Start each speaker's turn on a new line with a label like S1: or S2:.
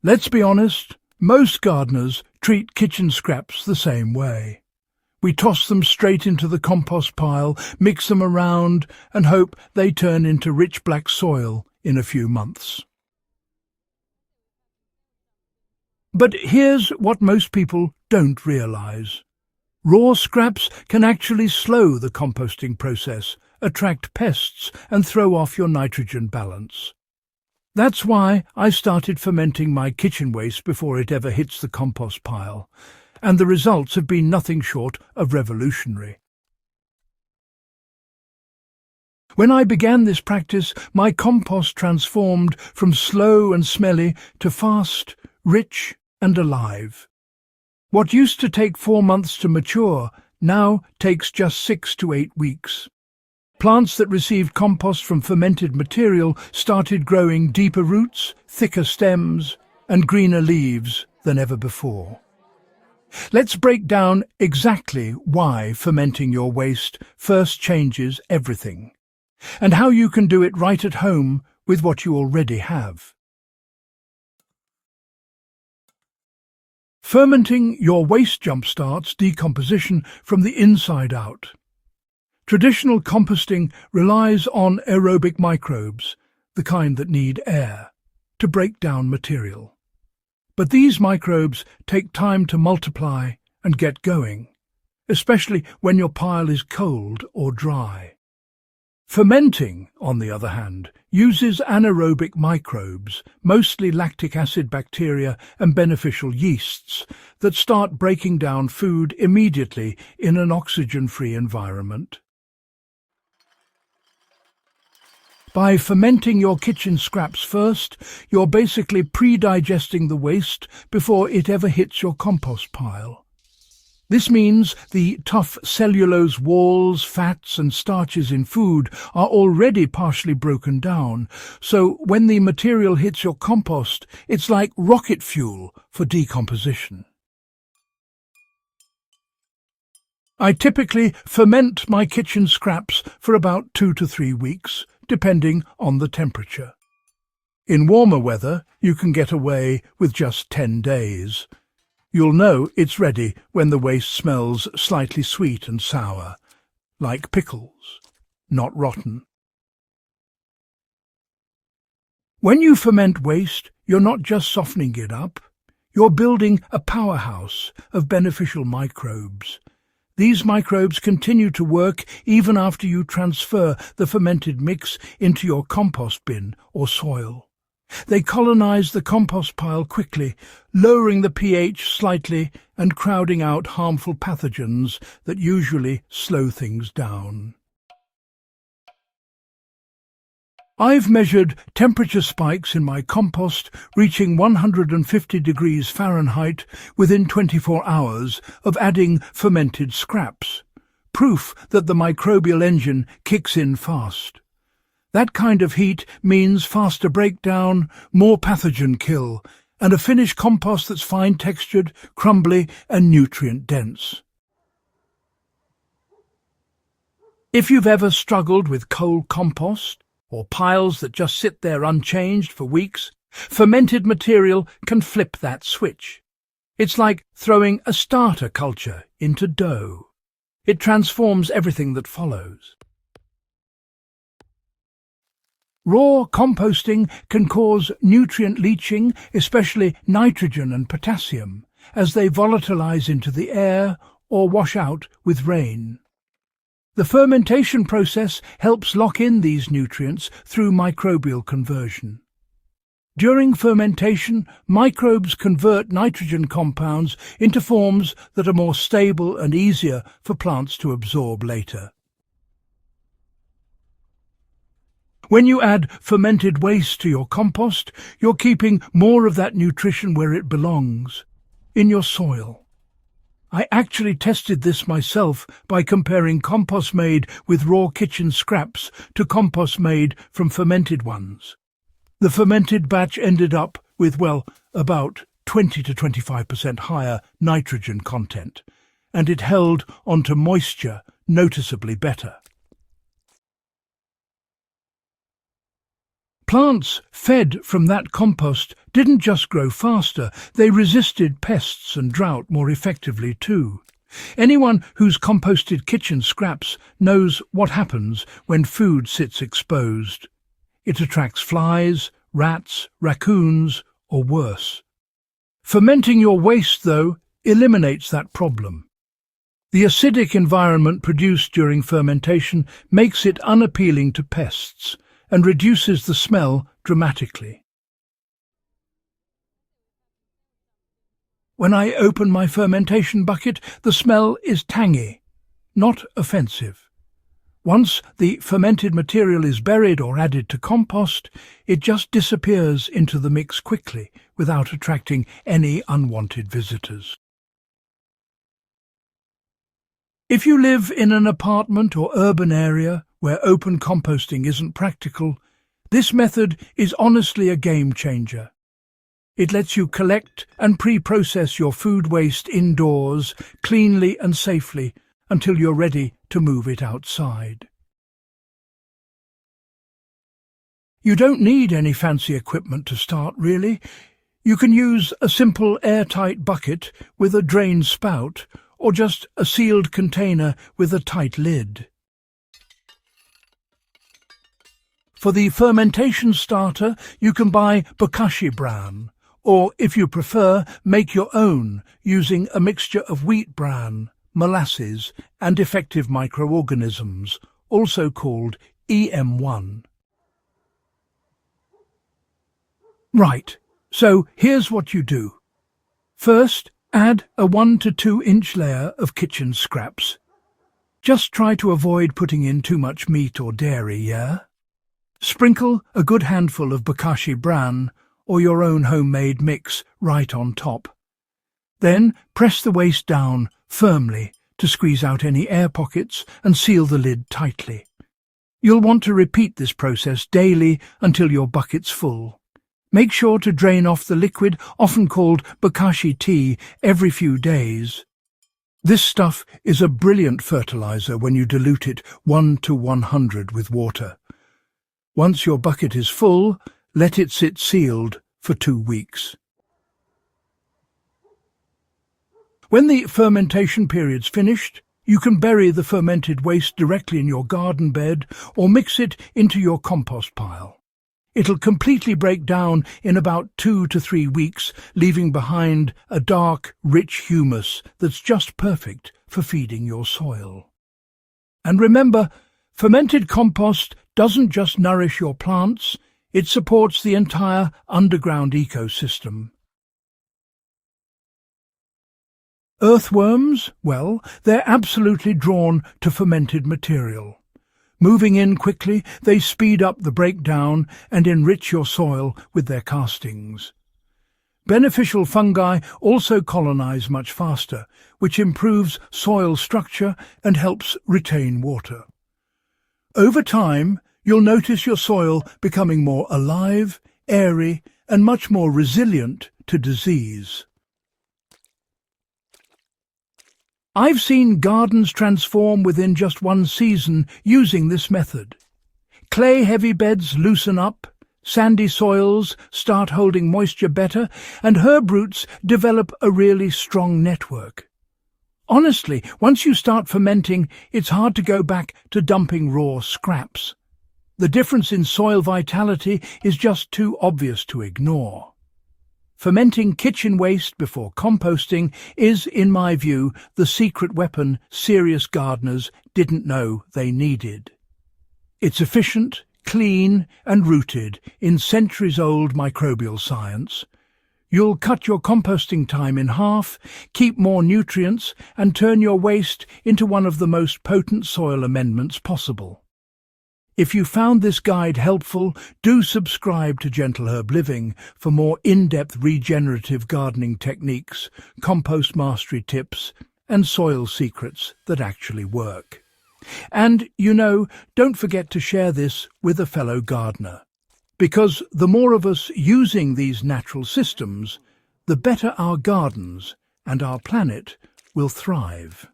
S1: Let's be honest, most gardeners treat kitchen scraps the same way. We toss them straight into the compost pile, mix them around, and hope they turn into rich black soil in a few months. But here's what most people don't realize. Raw scraps can actually slow the composting process, attract pests, and throw off your nitrogen balance. That's why I started fermenting my kitchen waste before it ever hits the compost pile, and the results have been nothing short of revolutionary. When I began this practice, my compost transformed from slow and smelly to fast, rich, and alive. What used to take 4 months to mature now takes just 6 to 8 weeks. Plants that received compost from fermented material started growing deeper roots, thicker stems, and greener leaves than ever before. Let's break down exactly why fermenting your waste first changes everything, and how you can do it right at home with what you already have. Fermenting your waste jumpstarts decomposition from the inside out. Traditional composting relies on aerobic microbes, the kind that need air, to break down material. But these microbes take time to multiply and get going, especially when your pile is cold or dry. Fermenting, on the other hand, uses anaerobic microbes, mostly lactic acid bacteria and beneficial yeasts, that start breaking down food immediately in an oxygen-free environment. By fermenting your kitchen scraps first, you're basically pre-digesting the waste before it ever hits your compost pile. This means the tough cellulose walls, fats and starches in food are already partially broken down, so when the material hits your compost, it's like rocket fuel for decomposition. I typically ferment my kitchen scraps for about 2 to 3 weeks, depending on the temperature. In warmer weather, you can get away with just 10 days. You'll know it's ready when the waste smells slightly sweet and sour, like pickles, not rotten. When you ferment waste, you're not just softening it up, you're building a powerhouse of beneficial microbes. These microbes continue to work even after you transfer the fermented mix into your compost bin or soil. They colonize the compost pile quickly, lowering the pH slightly and crowding out harmful pathogens that usually slow things down. I've measured temperature spikes in my compost reaching 150 degrees Fahrenheit within 24 hours of adding fermented scraps, proof that the microbial engine kicks in fast. That kind of heat means faster breakdown, more pathogen kill, and a finished compost that's fine-textured, crumbly, and nutrient-dense. If you've ever struggled with cold compost, or piles that just sit there unchanged for weeks, fermented material can flip that switch. It's like throwing a starter culture into dough. It transforms everything that follows. Raw composting can cause nutrient leaching, especially nitrogen and potassium, as they volatilize into the air or wash out with rain. The fermentation process helps lock in these nutrients through microbial conversion. During fermentation, microbes convert nitrogen compounds into forms that are more stable and easier for plants to absorb later. When you add fermented waste to your compost, you're keeping more of that nutrition where it belongs, in your soil. I actually tested this myself by comparing compost made with raw kitchen scraps to compost made from fermented ones. The fermented batch ended up with, about 20 to 25% higher nitrogen content, and it held onto moisture noticeably better. Plants fed from that compost didn't just grow faster, they resisted pests and drought more effectively too. Anyone who's composted kitchen scraps knows what happens when food sits exposed. It attracts flies, rats, raccoons, or worse. Fermenting your waste, though, eliminates that problem. The acidic environment produced during fermentation makes it unappealing to pests and reduces the smell dramatically. When I open my fermentation bucket, the smell is tangy, not offensive. Once the fermented material is buried or added to compost, it just disappears into the mix quickly without attracting any unwanted visitors. If you live in an apartment or urban area where open composting isn't practical, this method is honestly a game changer. It lets you collect and pre-process your food waste indoors cleanly and safely until you're ready to move it outside. You don't need any fancy equipment to start, really. You can use a simple airtight bucket with a drain spout or just a sealed container with a tight lid. For the fermentation starter, you can buy Bokashi bran, or if you prefer, make your own using a mixture of wheat bran, molasses and effective microorganisms, also called EM1. Right, so here's what you do. First, add a 1 to 2 inch layer of kitchen scraps. Just try to avoid putting in too much meat or dairy, yeah? Sprinkle a good handful of Bokashi bran or your own homemade mix right on top. Then press the waste down firmly to squeeze out any air pockets and seal the lid tightly. You'll want to repeat this process daily until your bucket's full. Make sure to drain off the liquid, often called Bokashi tea, every few days. This stuff is a brilliant fertilizer when you dilute it 1 to 100 with water. Once your bucket is full, let it sit sealed for 2 weeks. When the fermentation period's finished, you can bury the fermented waste directly in your garden bed or mix it into your compost pile. It'll completely break down in about 2 to 3 weeks, leaving behind a dark, rich humus that's just perfect for feeding your soil. And remember, fermented compost doesn't just nourish your plants, it supports the entire underground ecosystem. Earthworms, well, they're absolutely drawn to fermented material. Moving in quickly, they speed up the breakdown and enrich your soil with their castings. Beneficial fungi also colonize much faster, which improves soil structure and helps retain water. Over time, you'll notice your soil becoming more alive, airy, and much more resilient to disease. I've seen gardens transform within just 1 season using this method. Clay-heavy beds loosen up, sandy soils start holding moisture better, and herb roots develop a really strong network. Honestly, once you start fermenting, it's hard to go back to dumping raw scraps. The difference in soil vitality is just too obvious to ignore. Fermenting kitchen waste before composting is, in my view, the secret weapon serious gardeners didn't know they needed. It's efficient, clean, and rooted in centuries-old microbial science. You'll cut your composting time in half, keep more nutrients, and turn your waste into one of the most potent soil amendments possible. If you found this guide helpful, do subscribe to Gentle Herb Living for more in-depth regenerative gardening techniques, compost mastery tips, and soil secrets that actually work. And, don't forget to share this with a fellow gardener, because the more of us using these natural systems, the better our gardens and our planet will thrive.